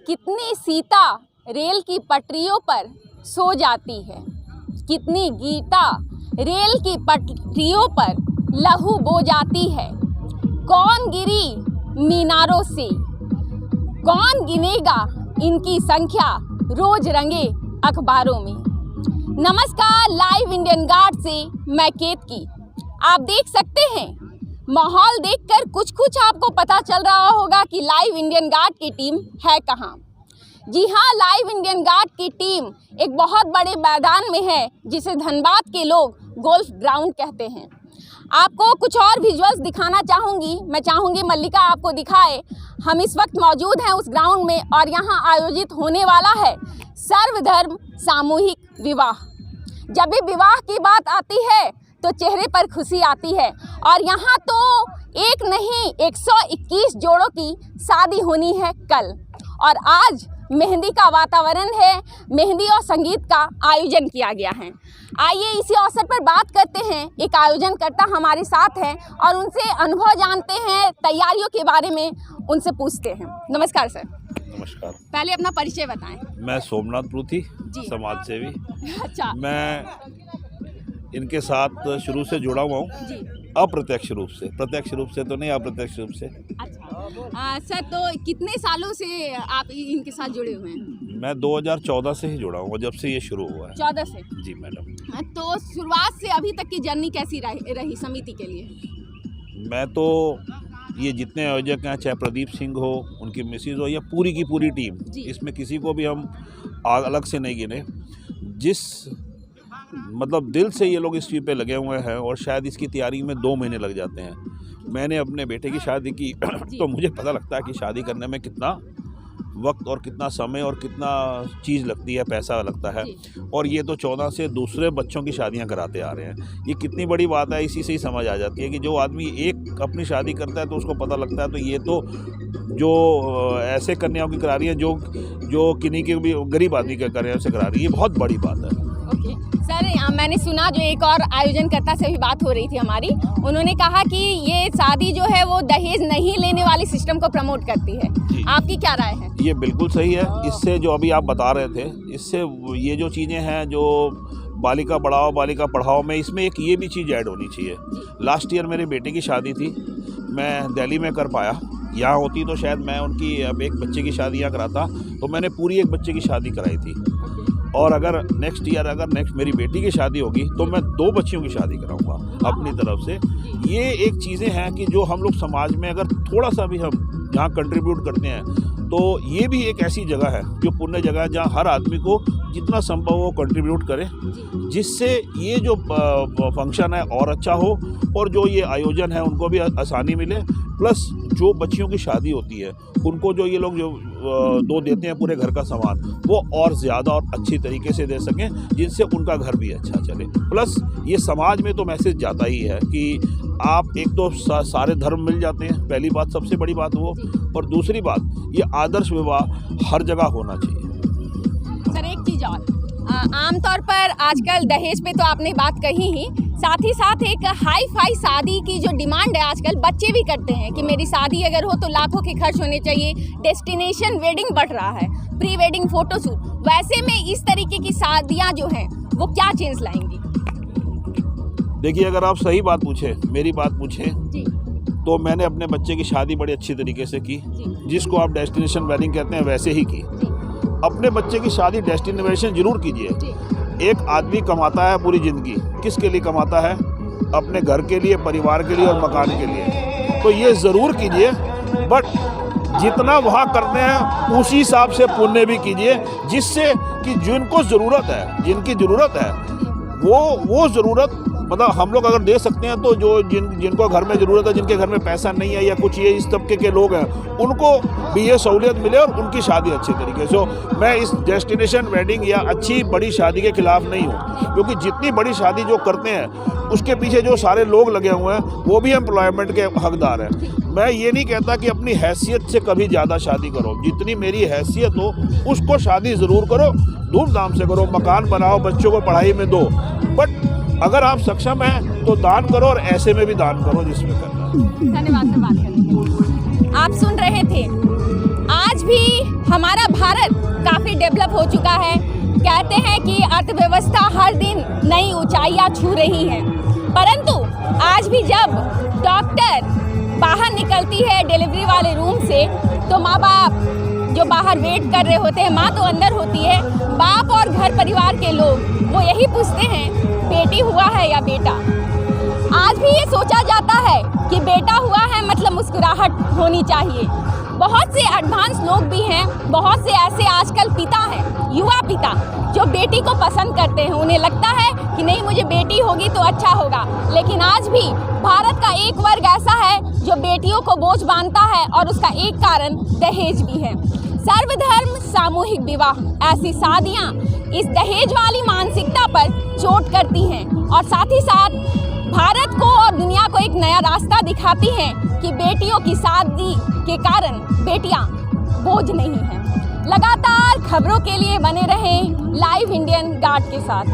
कितनी सीता रेल की पटरियों पर सो जाती है, कितनी गीता रेल की पटरियों पर लहू बो जाती है। कौन गिरी मीनारों से, कौन गिनेगा इनकी संख्या रोज रंगे अखबारों में। नमस्कार, लाइव इंडियन गार्ड से मैं केतकी। आप देख सकते हैं, माहौल देखकर कुछ आपको पता चल रहा होगा कि लाइव इंडियन गार्ड की टीम है कहाँ। जी हाँ, लाइव इंडियन गार्ड की टीम एक बहुत बड़े मैदान में है जिसे धनबाद के लोग गोल्फ ग्राउंड कहते हैं। आपको कुछ और विजुअल्स दिखाना चाहूँगी। मैं चाहूँगी मल्लिका आपको दिखाए। हम इस वक्त मौजूद हैं उस ग्राउंड में और यहाँ आयोजित होने वाला है सर्वधर्म सामूहिक विवाह। जब भी विवाह की बात आती है तो चेहरे पर खुशी आती है और यहाँ तो एक नहीं 121 जोड़ों की शादी होनी है कल। और आज मेहंदी का वातावरण है, मेहंदी और संगीत का आयोजन किया गया है। आइए इसी अवसर पर बात करते हैं। एक आयोजनकर्ता हमारे साथ हैं और उनसे अनुभव जानते हैं, तैयारियों के बारे में उनसे पूछते हैं। नमस्कार सर। नमस्कार। पहले अपना परिचय बताएं। मैं सोमनाथ प्रूथी, समाज सेवी। अच्छा। मैं इनके साथ शुरू से जुड़ा हुआ हूँ, अप्रत्यक्ष रूप से, प्रत्यक्ष रूप से तो नहीं, अप्रत्यक्ष रूप से। अच्छा सर, तो कितने सालों से आप इनके साथ जुड़े हुए हैं? मैं 2014 से ही जुड़ा हूँ, जब से ये शुरू हुआ है। 14 से? जी मैडम। तो शुरुआत से अभी तक की जर्नी कैसी रही समिति के लिए? मैं तो ये जितने आयोजक हैं, चाहे प्रदीप सिंह हो, उनकी मिसेज हो, या पूरी की पूरी टीम, इसमें किसी को भी हम अलग से नहीं गिने। जिस मतलब दिल से ये लोग इस चीज़ पे लगे हुए हैं और शायद इसकी तैयारी में 2 महीने लग जाते हैं। मैंने अपने बेटे की शादी की तो मुझे पता लगता है कि शादी करने में कितना वक्त और कितना समय और कितना चीज़ लगती है, पैसा लगता है। और ये तो 14 से दूसरे बच्चों की शादियां कराते आ रहे हैं। ये कितनी बड़ी बात है, इसी से ही समझ आ जाती है कि जो आदमी एक अपनी शादी करता है तो उसको पता लगता है, तो ये तो जो ऐसे कन्याओं की करा रही है जो किन्हीं के भी गरीब आदमी के कन्याओं से करा रही है, ये बहुत बड़ी बात है। सर, मैंने सुना जो एक और आयोजनकर्ता से भी बात हो रही थी हमारी, उन्होंने कहा कि ये शादी जो है वो दहेज नहीं लेने वाली सिस्टम को प्रमोट करती है। आपकी क्या राय है? ये बिल्कुल सही है। इससे जो अभी आप बता रहे थे, इससे ये जो चीज़ें हैं जो बालिका बढ़ाओ बालिका पढ़ाओ में, इसमें एक ये भी चीज़ ऐड होनी चाहिए। लास्ट ईयर मेरे बेटे की शादी थी, मैं दिल्ली में कर पाया। यहाँ होती तो शायद मैं उनकी अब एक बच्चे की शादी यहाँ कराता, तो मैंने पूरी एक बच्चे की शादी कराई थी। और अगर नेक्स्ट मेरी बेटी की शादी होगी तो मैं 2 बच्चियों की शादी कराऊंगा अपनी तरफ से। ये एक चीज़ें हैं कि जो हम लोग समाज में अगर थोड़ा सा भी हम यहाँ कंट्रीब्यूट करते हैं तो ये भी एक ऐसी जगह है जो पुण्य जगह है, जहाँ हर आदमी को जितना संभव हो कंट्रीब्यूट करे, जिससे ये जो फंक्शन है और अच्छा हो और जो ये आयोजन है उनको भी आसानी मिले। प्लस जो बच्चियों की शादी होती है उनको जो ये लोग जो दो देते हैं पूरे घर का सामान, वो और ज़्यादा और अच्छी तरीके से दे सकें, जिनसे उनका घर भी अच्छा चले। प्लस ये समाज में तो मैसेज जाता ही है कि आप एक तो सारे धर्म मिल जाते हैं, पहली बात, सबसे बड़ी बात वो। और दूसरी बात, ये आदर्श विवाह हर जगह होना चाहिए। सर, एक चीज़ और, आमतौर पर आजकल दहेज पे तो आपने बात कही ही, साथ ही साथ एक हाई फाई शादी की जो डिमांड है आजकल बच्चे भी करते हैं कि मेरी शादी अगर हो तो लाखों के खर्च होने चाहिए। डेस्टिनेशन वेडिंग बढ़ रहा है, प्री वेडिंग फोटोशूट। वैसे में इस तरीके की शादियां जो हैं वो क्या चेंज लाएंगी? देखिए, अगर आप सही बात पूछे, मेरी बात पूछे, तो मैंने अपने बच्चे की शादी बड़ी अच्छी तरीके से की, जिसको आप डेस्टिनेशन वेडिंग कहते हैं वैसे ही की। अपने बच्चे की शादी डेस्टिनेशन जरूर कीजिए। एक आदमी कमाता है पूरी ज़िंदगी, किसके लिए कमाता है? अपने घर के लिए, परिवार के लिए और मकान के लिए। तो ये ज़रूर कीजिए, बट जितना वहाँ करते हैं उसी हिसाब से पुण्य भी कीजिए, जिससे कि जिनको ज़रूरत है, जिनकी ज़रूरत है, वो ज़रूरत मतलब हम लोग अगर दे सकते हैं तो जो जिनको घर में ज़रूरत है, जिनके घर में पैसा नहीं है या कुछ ये इस तबके के लोग हैं, उनको भी ये सहूलियत मिले और उनकी शादी अच्छे तरीके से हो। मैं इस डेस्टिनेशन वेडिंग या अच्छी बड़ी शादी के खिलाफ नहीं हूँ, क्योंकि जितनी बड़ी शादी जो करते हैं उसके पीछे जो सारे लोग लगे हुए हैं वो भी एम्प्लॉयमेंट के हकदार हैं। मैं ये नहीं कहता कि अपनी हैसियत से कभी ज़्यादा शादी करो, जितनी मेरी हैसियत हो उसको शादी ज़रूर करो, धूमधाम से करो, मकान बनाओ, बच्चों को पढ़ाई में दो। बट अगर आप सक्षम हैं तो दान करो, और ऐसे में भी दान करो जिसमें करना है। धन्यवाद सर बात करने के लिए। आप सुन रहे थे, आज आज भी हमारा भारत काफ़ी डेवलप हो चुका है। कहते हैं कि अर्थव्यवस्था हर दिन नई ऊंचाइयां छू रही है, परंतु आज भी जब डॉक्टर बाहर निकलती है डिलीवरी वाले रूम से तो माँ बाप जो बाहर वेट कर रहे होते हैं, माँ तो अंदर होती है, बाप और घर परिवार के लोग वो यही पूछते हैं बेटी हुआ है या बेटा। आज भी ये सोचा जाता है कि बेटा हुआ है मतलब मुस्कुराहट होनी चाहिए। बहुत से एडवांस लोग भी हैं, बहुत से ऐसे आजकल पिता हैं, युवा पिता, जो बेटी को पसंद करते हैं। उन्हें लगता है कि नहीं मुझे बेटी होगी तो अच्छा होगा। लेकिन आज भी भारत का एक वर्ग ऐसा है जो बेटियों को बोझ मानता है और उसका एक कारण दहेज भी है। सर्वधर्म सामूहिक विवाह, ऐसी शादियाँ इस दहेज वाली मानसिकता पर चोट करती हैं और साथ ही साथ भारत को और दुनिया को एक नया रास्ता दिखाती हैं कि बेटियों की शादी के कारण बेटियां बोझ नहीं हैं। लगातार खबरों के लिए बने रहें लाइव इंडियन गार्ड के साथ।